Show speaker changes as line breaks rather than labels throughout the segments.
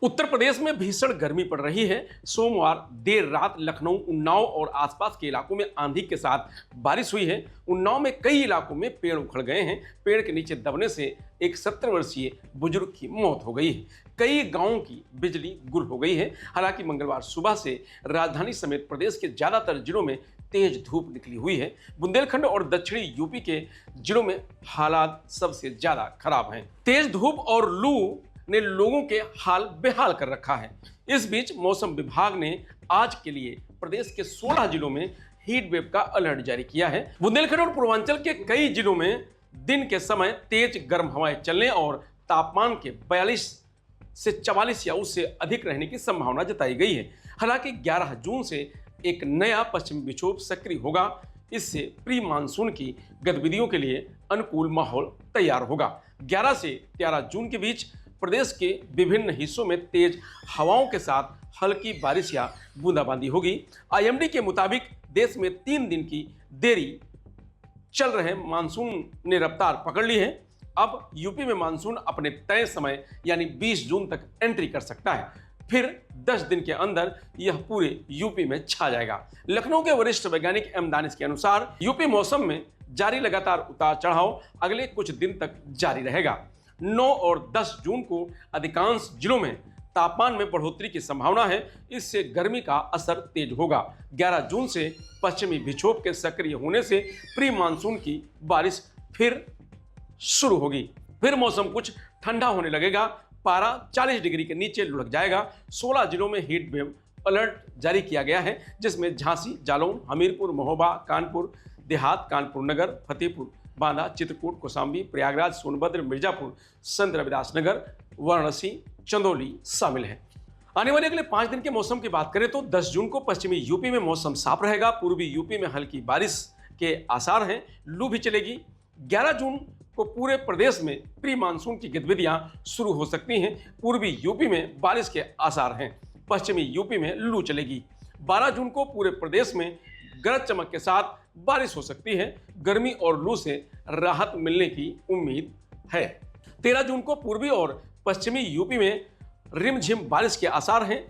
उत्तर प्रदेश में भीषण गर्मी पड़ रही है। सोमवार देर रात लखनऊ, उन्नाव और आसपास के इलाकों में आंधी के साथ बारिश हुई है। उन्नाव में कई इलाकों में पेड़ उखड़ गए हैं। पेड़ के नीचे दबने से एक 70 वर्षीय बुजुर्ग की मौत हो गई है। कई गांवों की बिजली गुल हो गई है। हालांकि मंगलवार सुबह से राजधानी समेत प्रदेश के ज्यादातर जिलों में तेज धूप निकली हुई है। बुंदेलखंड और दक्षिणी यूपी के जिलों में हालात सबसे ज्यादा खराब हैं। तेज धूप और लू ने लोगों के हाल बेहाल कर रखा है। इस बीच मौसम विभाग ने आज के लिए प्रदेश के 16 जिलों में हीट वेव का अलर्ट जारी किया है। बुंदेलखंड और पूर्वांचल के कई जिलों में दिन के समय तेज गर्म हवाएं चलने और तापमान के 42 से 44 या उससे अधिक रहने की संभावना जताई गई है। हालांकि 11 जून से एक नया पश्चिमी विक्षोभ सक्रिय होगा। इससे प्री मानसून की गतिविधियों के लिए अनुकूल माहौल तैयार होगा। 11 से 13 जून के बीच प्रदेश के विभिन्न हिस्सों में तेज हवाओं के साथ हल्की बारिश या बूंदाबांदी होगी। आईएमडी के मुताबिक देश में 3 दिन की देरी चल रहे मानसून ने रफ्तार पकड़ ली है। अब यूपी में मानसून अपने तय समय यानी 20 जून तक एंट्री कर सकता है। फिर 10 दिन के अंदर यह पूरे यूपी में छा जाएगा। लखनऊ के वरिष्ठ वैज्ञानिक एम दानिश के अनुसार यूपी मौसम में जारी लगातार उतार चढ़ाव अगले कुछ दिन तक जारी रहेगा। 9 और 10 जून को अधिकांश जिलों में तापमान में बढ़ोतरी की संभावना है। इससे गर्मी का असर तेज होगा। 11 जून से पश्चिमी विक्षोभ के सक्रिय होने से प्री मानसून की बारिश फिर शुरू होगी। फिर मौसम कुछ ठंडा होने लगेगा। पारा 40 डिग्री के नीचे लुढ़क जाएगा। 16 जिलों में हीट वेव अलर्ट जारी किया गया है, जिसमें झांसी, जालौन, हमीरपुर, महोबा, कानपुर देहात, कानपुर नगर, फतेहपुर, बांदा, चित्रकूट, कौशाम्बी, प्रयागराज, सोनभद्र, मिर्जापुर, संत रविदास नगर, वाराणसी, चंदौली शामिल है। आने वाले अगले 5 दिन के मौसम की बात करें तो 10 जून को पश्चिमी यूपी में मौसम साफ रहेगा। पूर्वी यूपी में हल्की बारिश के आसार हैं। लू भी चलेगी। 11 जून को पूरे प्रदेश में प्री मानसून की गतिविधियां शुरू हो सकती हैं। पूर्वी यूपी में बारिश के आसार हैं। पश्चिमी यूपी में लू चलेगी। 12 जून को पूरे प्रदेश में गरज चमक के साथ बारिश हो सकती है। गर्मी और लू से राहत मिलने की उम्मीद है। 13 जून को पूर्वी और पश्चिमी यूपी में रिमझिम बारिश के आसार हैं।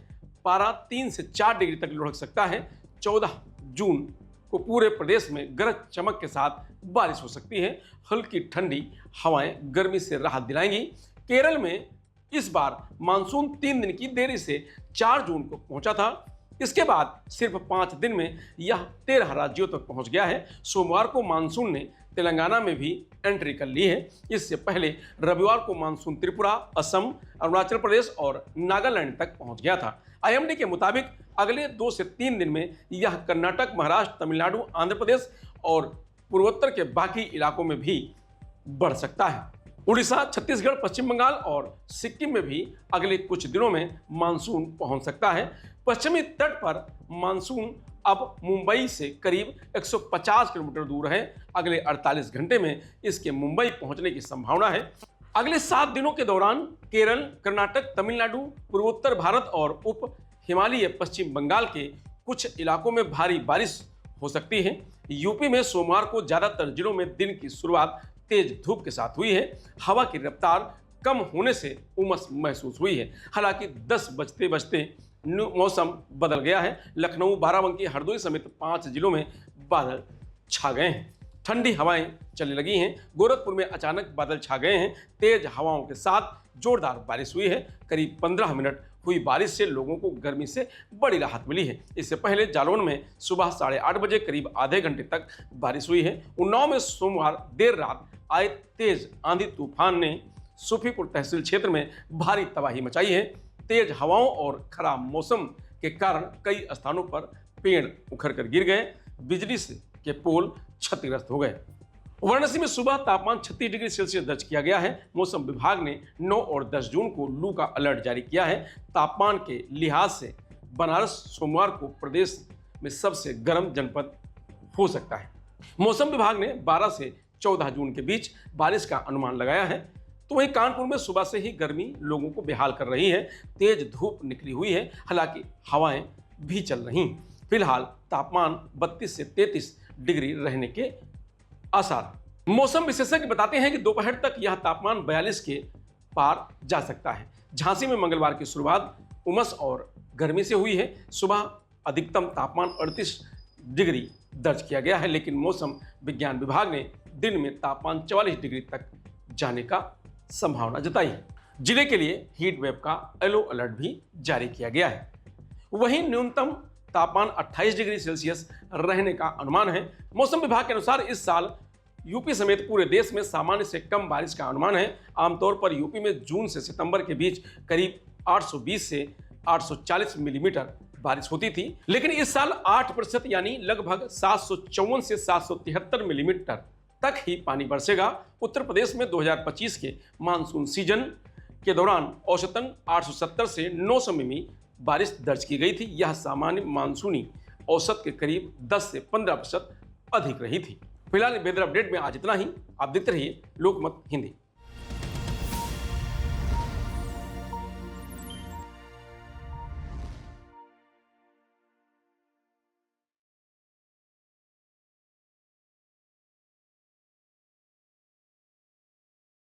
पारा 3 से 4 डिग्री तक लुढ़क सकता है। 14 जून को पूरे प्रदेश में गरज चमक के साथ बारिश हो सकती है। हल्की ठंडी हवाएं गर्मी से राहत दिलाएंगी। केरल में इस बार मानसून 3 दिन की देरी से 4 जून को पहुंचा था। इसके बाद सिर्फ 5 दिन में यह 13 राज्यों तक पहुंच गया है। सोमवार को मानसून ने तेलंगाना में भी एंट्री कर ली है। इससे पहले रविवार को मानसून त्रिपुरा, असम, अरुणाचल प्रदेश और नागालैंड तक पहुंच गया था। आईएमडी के मुताबिक अगले 2 से 3 दिन में यह कर्नाटक, महाराष्ट्र, तमिलनाडु, आंध्र प्रदेश और पूर्वोत्तर के बाकी इलाकों में भी बढ़ सकता है। उड़ीसा, छत्तीसगढ़, पश्चिम बंगाल और सिक्किम में भी अगले कुछ दिनों में मानसून पहुंच सकता है। पश्चिमी तट पर मानसून अब मुंबई से करीब 150 किलोमीटर दूर है। अगले 48 घंटे में इसके मुंबई पहुंचने की संभावना है। अगले 7 दिनों के दौरान केरल, कर्नाटक, तमिलनाडु, पूर्वोत्तर भारत और उप हिमालयी पश्चिम बंगाल के कुछ इलाकों में भारी बारिश हो सकती है। यूपी में सोमवार को ज्यादातर जिलों में दिन की शुरुआत तेज धूप के साथ हुई है। हवा की रफ्तार कम होने से उमस महसूस हुई है। हालांकि 10 बजते बजते मौसम बदल गया है। लखनऊ, बाराबंकी, हरदोई समेत 5 जिलों में बादल छा गए हैं। ठंडी हवाएं चलने लगी हैं। गोरखपुर में अचानक बादल छा गए हैं। तेज हवाओं के साथ जोरदार बारिश हुई है। करीब 15 मिनट हुई बारिश से लोगों को गर्मी से बड़ी राहत मिली है। इससे पहले जालौन में सुबह 8:30 बजे करीब आधे घंटे तक बारिश हुई है। उन्नाव में सोमवार देर रात आए तेज आंधी तूफान ने सूफीपुर तहसील क्षेत्र में भारी तबाही मचाई है। तेज हवाओं और खराब मौसम के कारण कई स्थानों पर पेड़ उखड़ कर गिर गए। बिजली के पोल क्षतिग्रस्त हो गए। वाराणसी में सुबह तापमान 36 डिग्री सेल्सियस दर्ज किया गया है। मौसम विभाग ने 9 और 10 जून को लू का अलर्ट जारी किया है। तापमान के लिहाज से बनारस सोमवार को प्रदेश में सबसे गर्म जनपद हो सकता है। मौसम विभाग ने 12 से 14 जून के बीच बारिश का अनुमान लगाया है। तो वहीं कानपुर में सुबह से ही गर्मी लोगों को बेहाल कर रही है। तेज धूप निकली हुई है। हालांकि हवाएं भी चल रही। फिलहाल तापमान 32 से 33 डिग्री रहने के आसार। मौसम विशेषज्ञ बताते हैं कि दोपहर तक यह तापमान 42 के पार जा सकता है। झांसी में मंगलवार की शुरुआत उमस और गर्मी से हुई है। सुबह अधिकतम तापमान 38 डिग्री दर्ज किया गया है, लेकिन मौसम विज्ञान विभाग ने दिन में तापमान 44 डिग्री तक जाने का संभावना जताई है। जिले के लिए हीट वेव का येलो अलर्ट भी जारी किया गया है। वहीं न्यूनतम तापमान 28 डिग्री सेल्सियस रहने का अनुमान है। मौसम विभाग के अनुसार इस साल यूपी समेत पूरे देश में सामान्य से कम बारिश का अनुमान है। आमतौर पर यूपी में जून से सितंबर के बीच करीब 820 से 840 मिलीमीटर बारिश होती थी, लेकिन इस साल 8% यानी लगभग 754 से 773 मिलीमीटर तक ही पानी बरसेगा। उत्तर प्रदेश में 2025 के मानसून सीजन के दौरान औसतन 870 से 900 मिमी बारिश दर्ज की गई थी। यह सामान्य मानसूनी औसत के करीब 10 से 15% अधिक रही थी। फिलहाल वेदर अपडेट में आज इतना ही। आप देखते रहिए लोकमत हिंदी।